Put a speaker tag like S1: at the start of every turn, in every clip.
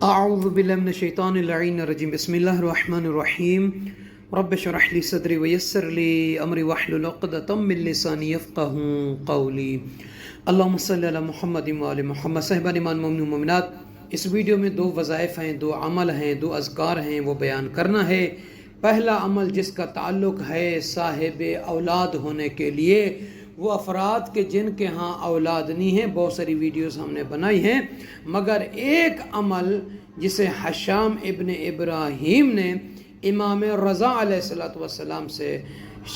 S1: اعوذ باللہ من الشیطان اللعین الرجیم بسم اللہ الرحمن الرحیم رب اشرح لی صدری ویسر لی امری واحلل عقدۃ من لسانی یفقہوا قولی اللہم صلی علی محمد وآل محمد۔ صاحبان ایمان مومنین و مومنات، اس ویڈیو میں دو وظائف ہیں، دو عمل ہیں، دو اذکار ہیں، وہ بیان کرنا ہے۔ پہلا عمل جس کا تعلق ہے صاحب اولاد ہونے کے لیے، وہ افراد کے جن کے ہاں اولاد نہیں ہیں۔ بہت ساری ویڈیوز ہم نے بنائی ہیں، مگر ایک عمل جسے حشام ابن ابراہیم نے امام رضا علیہ السلام سے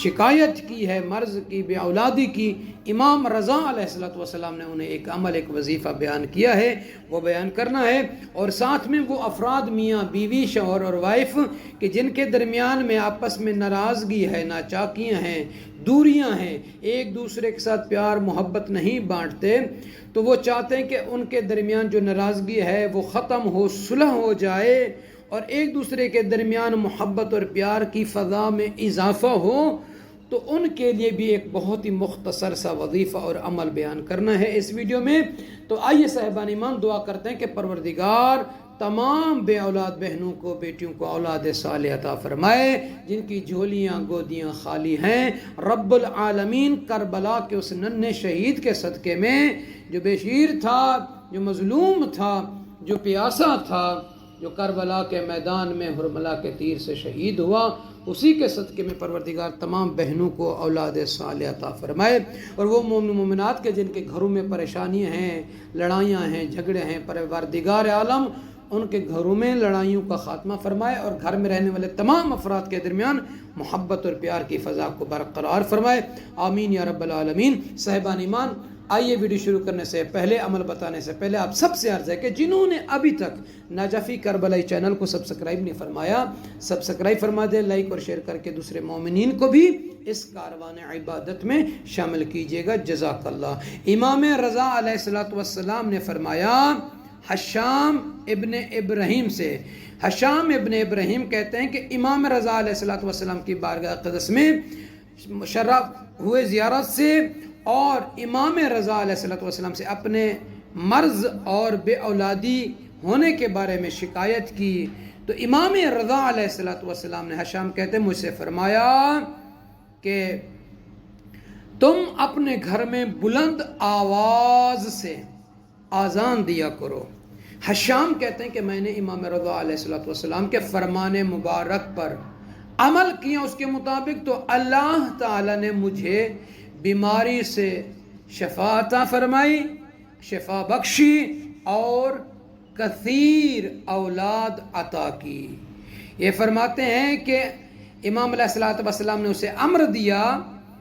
S1: شکایت کی ہے، مرض کی، بے اولادی کی، امام رضا علیہ السلام نے انہیں ایک عمل، ایک وظیفہ بیان کیا ہے، وہ بیان کرنا ہے۔ اور ساتھ میں وہ افراد، میاں بیوی، شوہر اور وائف، کہ جن کے درمیان میں آپس میں ناراضگی ہے، ناچاکیاں ہیں، دوریاں ہیں، ایک دوسرے کے ساتھ پیار محبت نہیں بانٹتے، تو وہ چاہتے ہیں کہ ان کے درمیان جو ناراضگی ہے وہ ختم ہو، صلح ہو جائے اور ایک دوسرے کے درمیان محبت اور پیار کی فضا میں اضافہ ہو۔ تو ان کے لیے بھی ایک بہت ہی مختصر سا وظیفہ اور عمل بیان کرنا ہے اس ویڈیو میں۔ تو آئیے صاحبان ایمان، دعا کرتے ہیں کہ پروردگار تمام بے اولاد بہنوں کو، بیٹیوں کو اولاد صالح عطا فرمائے، جن کی جھولیاں گودیاں خالی ہیں۔ رب العالمین کربلا کے اس ننھے شہید کے صدقے میں، جو بے شیر تھا، جو مظلوم تھا، جو پیاسا تھا، جو کربلا کے میدان میں حرملہ کے تیر سے شہید ہوا، اسی کے صدقے میں پروردگار تمام بہنوں کو اولاد صالح عطا فرمائے۔ اور وہ مومن مومنات کے جن کے گھروں میں پریشانیاں ہیں، لڑائیاں ہیں، جھگڑے ہیں، پروردگار عالم ان کے گھروں میں لڑائیوں کا خاتمہ فرمائے اور گھر میں رہنے والے تمام افراد کے درمیان محبت اور پیار کی فضا کو برقرار فرمائے، آمین یا رب العالمین۔ صاحبان ایمان، آئیے ویڈیو شروع کرنے سے پہلے، عمل بتانے سے پہلے آپ سب سے عرض ہے کہ جنہوں نے ابھی تک نجفی کربلائی چینل کو سبسکرائب نہیں فرمایا، سبسکرائب فرما دیں، لائک اور شیئر کر کے دوسرے مومنین کو بھی اس کاروان عبادت میں شامل کیجیے گا، جزاک اللہ۔ امام رضا علیہ السلام نے فرمایا حشام ابن ابراہیم سے، حشام ابن ابراہیم کہتے ہیں کہ امام رضا علیہ السلام کی بارگاہ اقدس میں شرف ہوئے زیارت سے اور امام رضا علیہ السلام سے اپنے مرض اور بے اولادی ہونے کے بارے میں شکایت کی، تو امام رضا علیہ السلام نے، حشام کہتے ہیں، مجھ سے فرمایا کہ تم اپنے گھر میں بلند آواز سے آذان دیا کرو۔ حشام کہتے ہیں کہ میں نے امام رضا علیہ السلام کے فرمان مبارک پر عمل کیا، اس کے مطابق، تو اللہ تعالیٰ نے مجھے بیماری سے شفا عطا فرمائی، شفا بخشی اور کثیر اولاد عطا کی۔ یہ فرماتے ہیں کہ امام علیہ السلام نے اسے امر دیا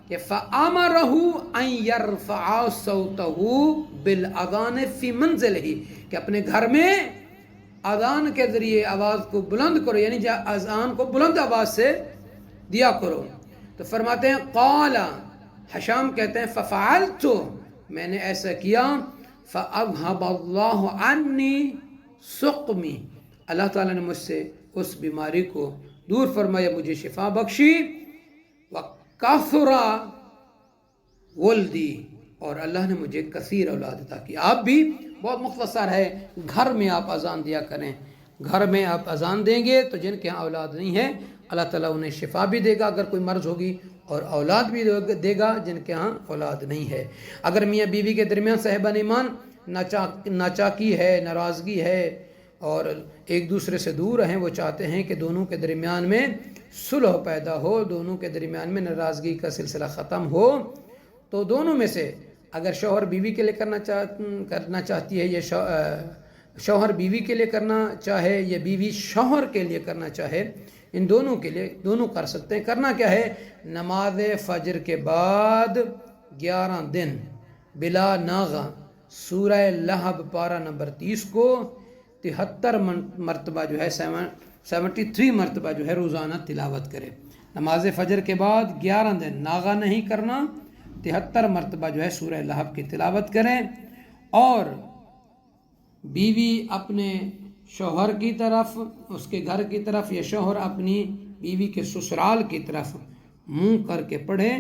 S1: کہ فَأَمَرَهُ أَن يَرْفَعَ صَوْتَهُ بِالْأَذَانِ فِي مَنزِلِهِ، کہ اپنے گھر میں اذان کے ذریعے آواز کو بلند کرو، یعنی اذان کو بلند آواز سے دیا کرو۔ تو فرماتے ہیں قال، حشام کہتے ہیں فَفَعَلْتُ، میں نے ایسا کیا، فَأَذْهَبَ اللَّهُ عَنِّي سُقْمِي، اللہ تعالیٰ نے مجھ سے اس بیماری کو دور فرمایا، مجھے شفا بخشی، وَكَثُرَ وَلْدِي، اور اللہ نے مجھے کثیر اولاد عطا کی۔ آپ بھی بہت مختصر ہے، گھر میں آپ اذان دیا کریں، گھر میں آپ اذان دیں گے تو جن کے ہاں اولاد نہیں ہے اللہ تعالیٰ انہیں شفا بھی دے گا اگر کوئی مرض ہوگی، اور اولاد بھی دے گا جن کے ہاں اولاد نہیں ہے۔ اگر میاں بیوی کے درمیان صاحبان ایمان ناچاکی ہے، ناراضگی ہے اور ایک دوسرے سے دور ہیں، وہ چاہتے ہیں کہ دونوں کے درمیان میں صلح پیدا ہو، دونوں کے درمیان میں ناراضگی کا سلسلہ ختم ہو، تو دونوں میں سے اگر شوہر بیوی کے لیے کرنا چاہتی ہے، یا شوہر بیوی کے لیے کرنا چاہے یا بیوی شوہر کے لیے کرنا چاہے، ان دونوں کے لیے دونوں کر سکتے ہیں۔ کرنا کیا ہے؟ نماز فجر کے بعد 11 دن بلا ناغہ سورہ لہب پارہ نمبر 30 کو 73 مرتبہ جو ہے 73 مرتبہ جو ہے روزانہ تلاوت کرے۔ نماز فجر کے بعد 11 دن ناغہ نہیں کرنا، 73 مرتبہ جو ہے سورہ لہب کی تلاوت کریں، اور بیوی اپنے شوہر کی طرف، اس کے گھر کی طرف، یا شوہر اپنی بیوی کے سسرال کی طرف منہ کر کے پڑھے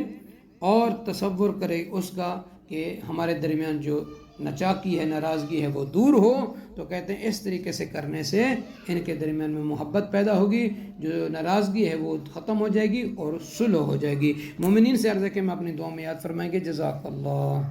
S1: اور تصور کرے اس کا کہ ہمارے درمیان جو نچاکی ہے، ناراضگی ہے وہ دور ہو، تو کہتے ہیں اس طریقے سے کرنے سے ان کے درمیان میں محبت پیدا ہوگی، جو ناراضگی ہے وہ ختم ہو جائے گی اور صلح ہو جائے گی۔ مومنین سے عرض ہے کہ میں اپنی دعا میں یاد فرمائیں گے۔ جزاک اللہ۔